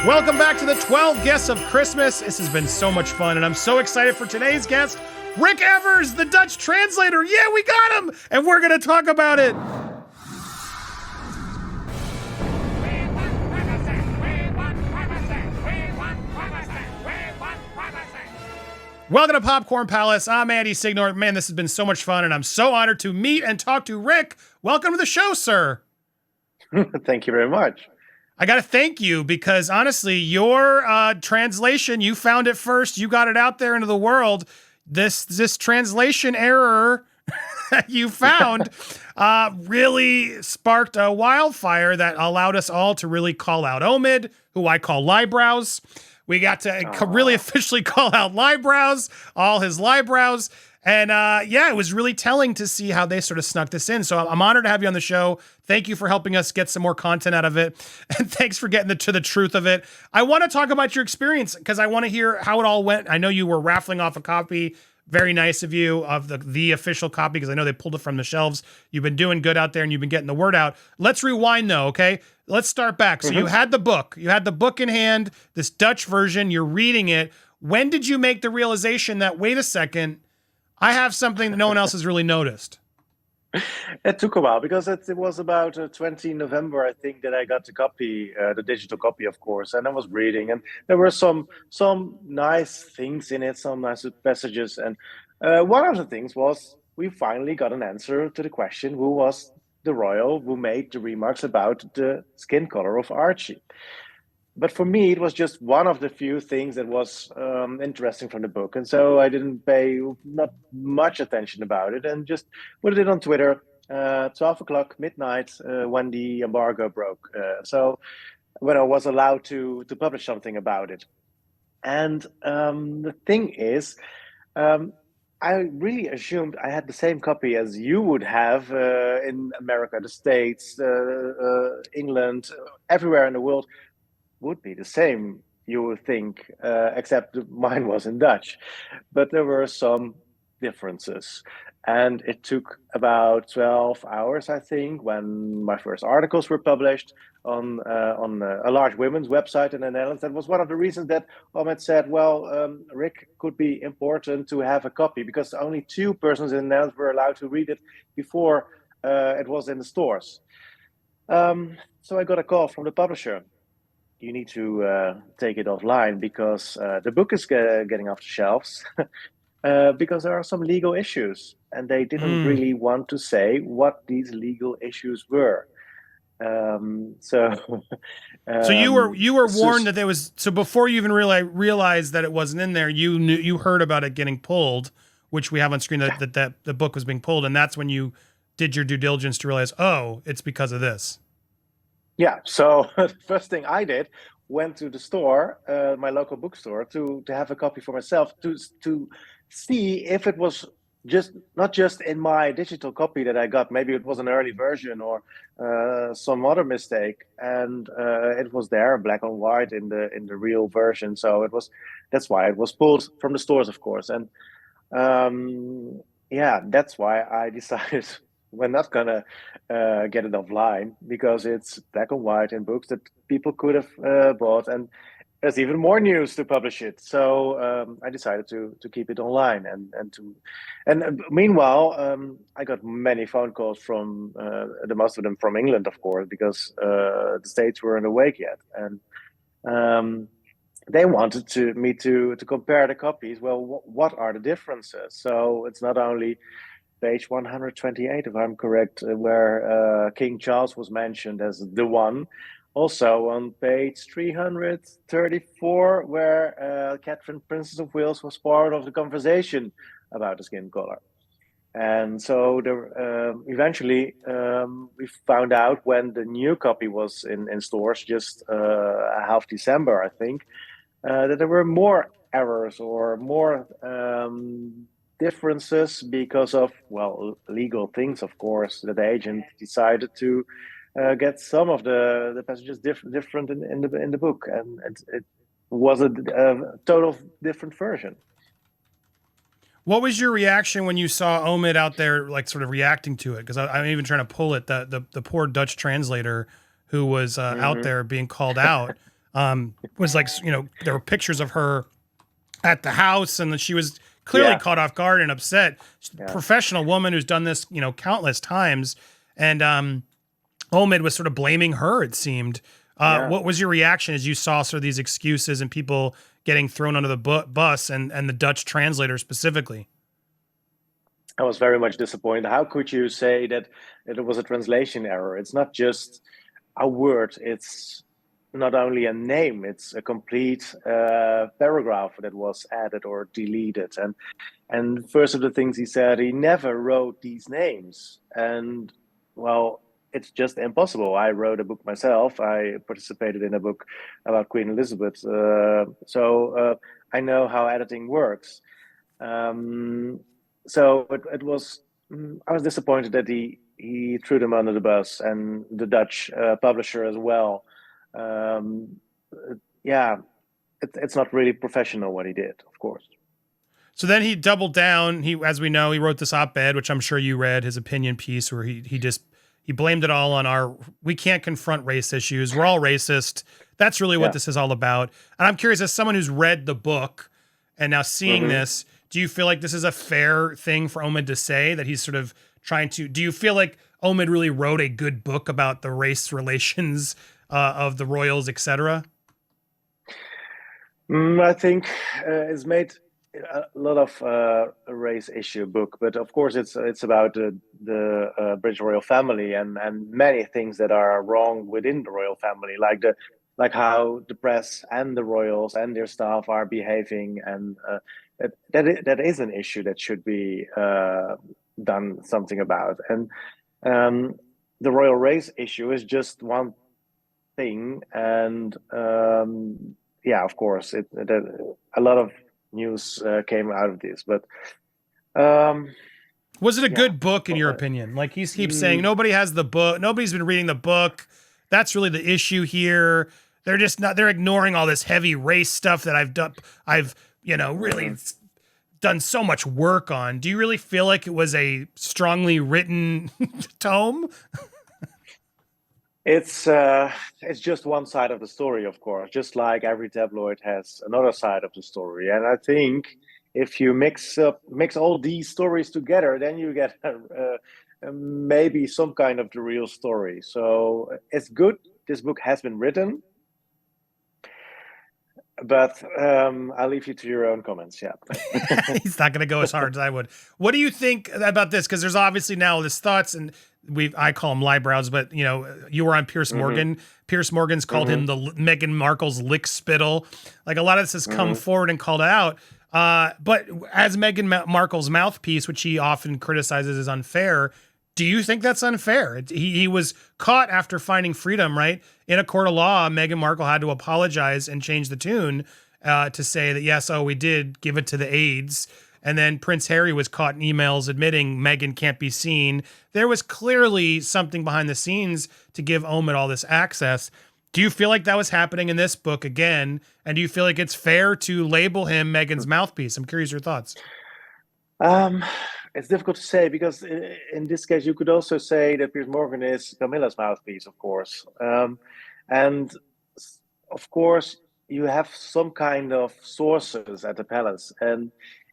Welcome back to the 12 Guests of Christmas. This has been so much fun, and I'm so excited for today's guest, Rick Evers, the Dutch translator. Yeah, we got him, and we're going to talk about it. Welcome to Popcorn Palace. I'm Andy Signor. Man, this has been so much fun, and I'm so honored to meet and talk to Rick. Welcome to the show, sir. Thank you very much. I got to thank you because honestly, your translation, you found it first. You got it out there into the world. This translation error that you found really sparked a wildfire that allowed us all to really call out Omid, who I call Liebrows. We got to really officially call out Liebrows, all his Liebrows. And yeah, it was really telling to see how they sort of snuck this in. So I'm honored to have you on the show. Thank you for helping us get some more content out of it. And thanks for getting to the truth of it. I want to talk about your experience because I want to hear how it all went. I know you were raffling off a copy. Very nice of you of the official copy because I know they pulled it from the shelves. You've been doing good out there and you've been getting the word out. Let's rewind though, okay? Let's start back. So you had the book. You had the book in hand, this Dutch version. You're reading it. When did you make the realization that, wait a second, I have something that no one else has really noticed? It took a while because it was about 20 November, I think, that I got the copy, the digital copy, of course, and I was reading, and there were some nice things in it, some nice passages, and one of the things was we finally got an answer to the question: who was the royal who made the remarks about the skin color of Archie? But for me, it was just one of the few things that was interesting from the book. And so I didn't pay not much attention about it and just put it on Twitter, 12 o'clock, midnight, when the embargo broke. So when I was allowed to publish something about it. And the thing is, I really assumed I had the same copy as you would have in America, the States, England, everywhere in the world. Would be the same, you would think, except mine was in Dutch. But there were some differences. And it took about 12 hours, I think, when my first articles were published on a large women's website in the Netherlands. That was one of the reasons that Omid said, well, Rick could be important to have a copy because only 2 persons in the Netherlands were allowed to read it before it was in the stores. So I got a call from the publisher. You need to take it offline because the book is getting off the shelves because there are some legal issues, and they didn't really want to say what these legal issues were. So you were warned that there was. So before you even realized that it wasn't in there, you heard about it getting pulled, which we have on screen that the book was being pulled, and that's when you did your due diligence to realize, oh, it's because of this. Yeah, so the first thing I did, went to the store, my local bookstore, to have a copy for myself to see if it was not just in my digital copy that I got. Maybe it was an early version or some other mistake, and it was there, black and white in the real version. So that's why it was pulled from the stores, of course, and yeah, that's why I decided. We're not gonna get it offline because it's black and white in books that people could have bought, and there's even more news to publish it. So I decided to keep it online, and meanwhile, I got many phone calls from the most of them from England, of course, because the States weren't awake yet, and they wanted me to compare the copies. Well, what are the differences? So it's not only page 128, if I'm correct, where King Charles was mentioned as the one. Also on page 334, where Catherine, Princess of Wales, was part of the conversation about the skin color. And so eventually we found out when the new copy was in stores, just half December, I think, that there were more errors or more differences because of, well, legal things, of course, that the agent decided to get some of the passages different in the book, and it was a total different version. What was your reaction when you saw Omid out there, like sort of reacting to it? Because I'm even trying to pull it. The poor Dutch translator who was out there being called out. Was like, there were pictures of her at the house, and that she was clearly Yeah, caught off guard and upset. yeah, Professional woman who's done this, countless times. And Omid was sort of blaming her, it seemed. yeah. What was your reaction as you saw sort of these excuses and people getting thrown under the bus, and the Dutch translator specifically? I was very much disappointed. How could you say that it was a translation error? It's not just a word, it's not only a name, it's a complete paragraph that was added or deleted. And first of the things he said, he never wrote these names. And well, it's just impossible. I wrote a book myself. I participated in a book about Queen Elizabeth. So I know how editing works. Um, so it was, I was disappointed that he threw them under the bus, and the Dutch publisher as well. Um, yeah, it's not really professional what he did, of course. So then he doubled down. As we know, he wrote this op-ed, which I'm sure you read, his opinion piece, where he blamed it all on we can't confront race issues. We're all racist. That's really what Yeah. this is all about. And I'm curious, as someone who's read the book and now seeing Hmm. this, do you feel like this is a fair thing for Omid to say, that he's sort of trying to? Do you feel like Omid really wrote a good book about the race relations of the royals, etc.? I think it's made a lot of a race issue book, but of course it's about the British royal family, and many things that are wrong within the royal family, like how the press and the royals and their staff are behaving, and that is an issue that should be done something about. And um, the royal race issue is just one thing, and yeah, of course, a lot of news came out of this, but um, Was it a yeah, good book in well, your opinion? Like, he keeps saying mm, nobody has the book, nobody's been reading the book. That's really the issue here. They're just not. They're ignoring all this heavy race stuff that I've done. I've really mm. done so much work on. Do you really feel like it was a strongly written tome? It's just one side of the story, of course, just like every tabloid has another side of the story. And I think if you mix all these stories together, then you get maybe some kind of the real story. So it's good this book has been written, but I'll leave you to your own comments. Yeah. He's not going to go as hard as I would. What do you think about this? Because there's obviously now this thoughts, and I call them liebrows, but you were on Pierce Hmm. Morgan. Pierce Morgan's called him Hmm. the Meghan Markle's lick spittle. Like, a lot of this has come Hmm. forward and called out. But as Meghan Markle's mouthpiece, which he often criticizes as unfair, do you think that's unfair? He was caught after finding freedom, right? In a court of law, Meghan Markle had to apologize and change the tune to say that, yes, oh, we did give it to the aides. And then Prince Harry was caught in emails admitting Meghan can't be seen. There was clearly something behind the scenes to give Omid all this access. Do you feel like that was happening in this book again? And do you feel like it's fair to label him Meghan's mouthpiece? I'm curious your thoughts. Um, it's difficult to say because in this case, you could also say that Piers Morgan is Camilla's mouthpiece, of course. And of course, you have some kind of sources at the palace. And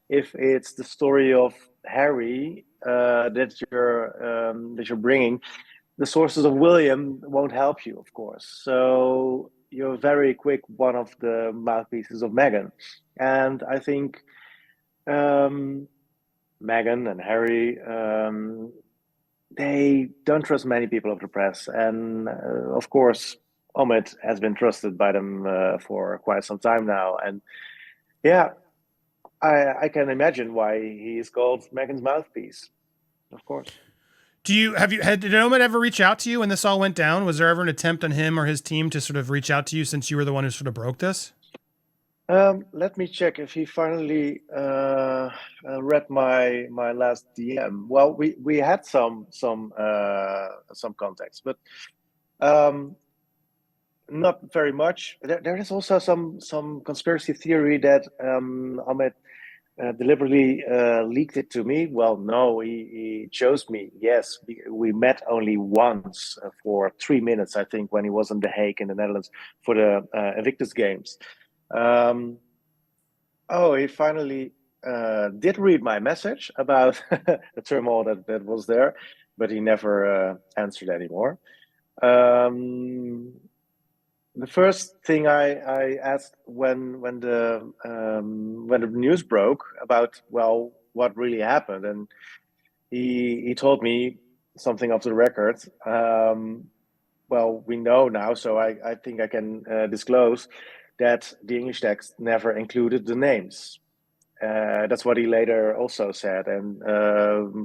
if it's the story of Harry that you're bringing, the sources of William won't help you, of course. So you're very quick one of the mouthpieces of Meghan. And I think um, Meghan and Harry, they don't trust many people of the press. And of course, Omid has been trusted by them for quite some time now. And yeah, I can imagine why he is called Meghan's mouthpiece, of course. Did Omid ever reach out to you when this all went down? Was there ever an attempt on him or his team to sort of reach out to you, since you were the one who sort of broke this? Let me check if he finally read my last DM. Well, we had some contacts, but um, not very much. There is also some conspiracy theory that Ahmed deliberately leaked it to me. Well, no, he chose me. Yes, we met only once for 3 minutes, I think, when he was in The Hague in the Netherlands for the Invictus Games. Um, oh, he finally did read my message about the turmoil that was there, but he never answered anymore. Um, the first thing I asked when the news broke about, well, what really happened, and he told me something off the record. Well, we know now, so I think I can disclose that the English text never included the names. That's what he later also said, and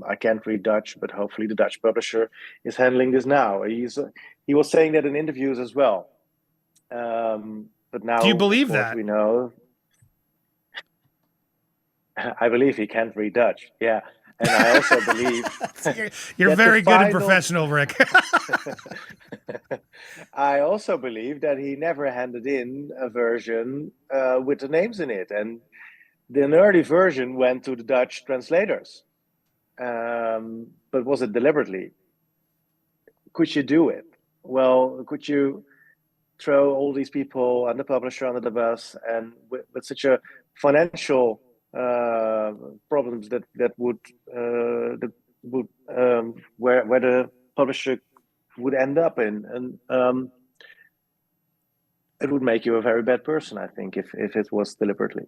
I can't read Dutch, but hopefully the Dutch publisher is handling this now. He was saying that in interviews as well. But Do you now, of believe course, that? we know. I believe he can't read Dutch. Yeah, and I also believe You're that the very good and final. professional, Rick. I also believe that he never handed in a version with the names in it, and the early version went to the Dutch translators. But was it deliberately? Could you do it? Well, could you throw all these people and the publisher under the bus, and with such a financial uh, problems that would where the publisher would end up in, and it would make you a very bad person, I think, if it was deliberately.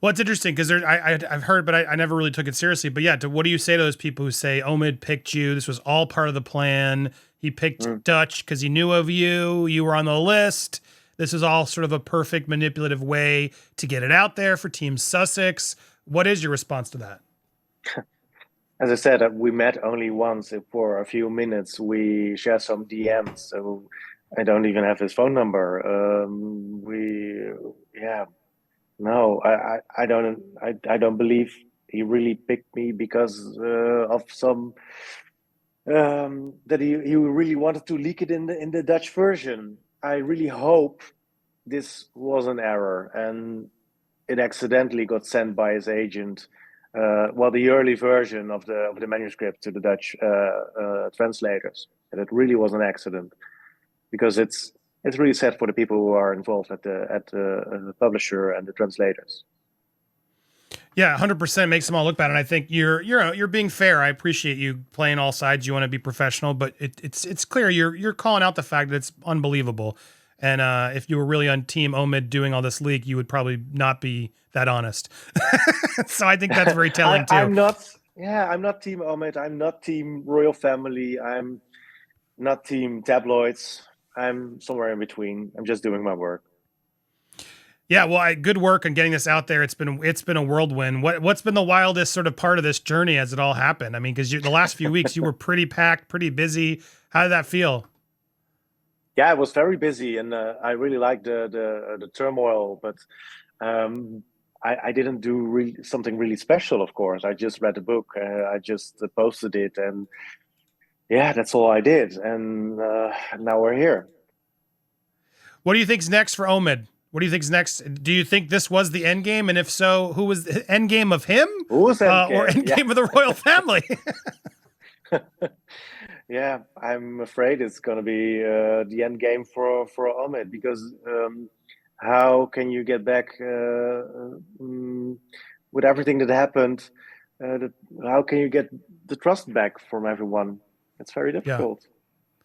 Well, it's interesting because I've heard, but I never really took it seriously. But yeah, what do you say to those people who say Omid picked you? This was all part of the plan. He picked Mm. Dutch because he knew of you. You were on the list. This is all sort of a perfect manipulative way to get it out there for Team Sussex. What is your response to that? As I said, we met only once for a few minutes. We shared some DMs, so I don't even have his phone number. Yeah, no, I don't believe he really picked me because of some that he really wanted to leak it in the Dutch version. I really hope this was an error and it accidentally got sent by his agent. Well, the early version of the manuscript to the Dutch translators, and it really was an accident because it's really sad for the people who are involved at the publisher and the translators. Yeah, 100% makes them all look bad, and I think you're being fair. I appreciate you playing all sides. You want to be professional, but it's clear you're calling out the fact that it's unbelievable. And if you were really on Team Omid doing all this leak, you would probably not be that honest. So I think that's very telling too. I'm not. Yeah, I'm not Team Omid. I'm not Team Royal Family. I'm not Team tabloids. I'm somewhere in between. I'm just doing my work. Yeah, well, good work on getting this out there. It's been a whirlwind. What's been the wildest sort of part of this journey as it all happened? I mean, because the last few weeks you were pretty packed, pretty busy. How did that feel? Yeah, I was very busy, and I really liked the turmoil. But um, I didn't do something really special. Of course, I just read the book. I just posted it, and yeah, that's all I did. And now we're here. What do you think's next for Omid? What do you think's next? Do you think this was the end game? And if so, who was the end game of him, Who's or Endgame? end Yeah, game of the royal family? yeah. I'm afraid it's going to be the end game for Omid because how can you get back with everything that happened? That, how can you get the trust back from everyone? It's very Yeah, difficult.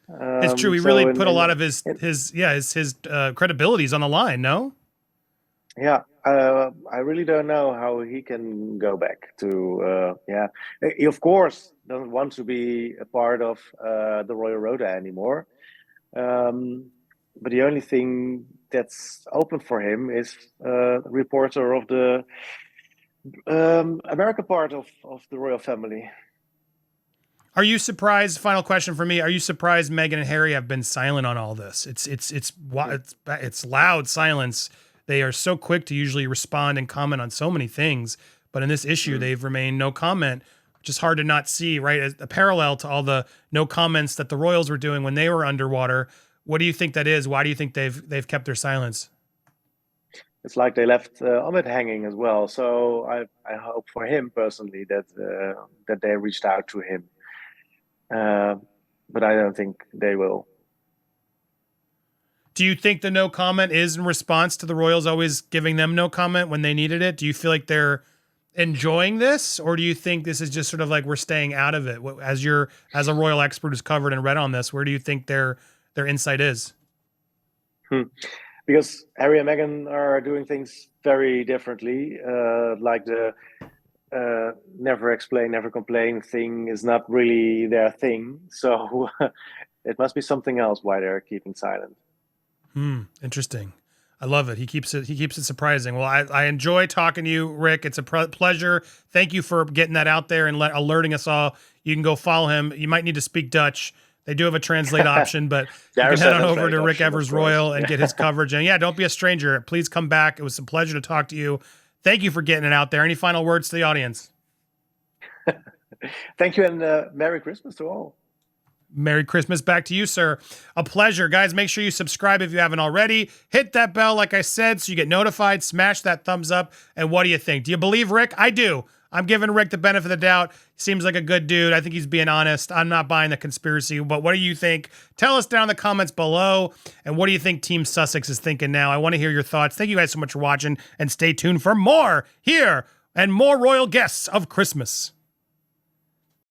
it's true. He really So put a lot of in his credibilities on the line. No. yeah, I really don't know how he can go back to. Yeah, he of course doesn't want to be a part of the Royal Rota anymore. Um, but the only thing that's open for him is reporter of the American part of the royal family. Are you surprised? Final question for me: are you surprised Meghan and Harry have been silent on all this? It's loud silence. They are so quick to usually respond and comment on so many things, but in this issue, Mm. they've remained no comment, which is hard to not see. Right, as a parallel to all the no comments that the royals were doing when they were underwater. What do you think that is? Why do you think they've kept their silence? it's like they left Omid hanging as well. So I hope for him personally that they reached out to him, uh, but I don't think they will. Do you think the no comment is in response to the Royals always giving them no comment when they needed it? Do you feel like they're enjoying this, or do you think this is just sort of like we're staying out of it? As a royal expert who's covered and read on this, where do you think their insight is? Hmm. Because Harry and Meghan are doing things very differently. Like the never explain, never complain thing is not really their thing. So it must be something else why they're keeping silent. Interesting. I love it. He keeps it surprising. Well, I enjoy talking to you, Rick. It's a pleasure. Thank you for getting that out there and alerting us all. You can go follow him. You might need to speak Dutch. They do have a translate option, but you can head on over to Rick Evers Royal and get his coverage. And yeah, don't be a stranger. Please come back. It was a pleasure to talk to you. Thank you for getting it out there. Any final words to the audience? Thank you, and Merry Christmas to all. Merry Christmas back to you, sir. A pleasure. Guys, make sure you subscribe if you haven't already. Hit that bell, like I said, so you get notified. Smash that thumbs up. And what do you think? Do you believe Rick? I do. I'm giving Rick the benefit of the doubt. Seems like a good dude. I think he's being honest. I'm not buying the conspiracy, but what do you think? Tell us down in the comments below. And what do you think Team Sussex is thinking now? I want to hear your thoughts. Thank you guys so much for watching, and stay tuned for more here and more royal guests of Christmas.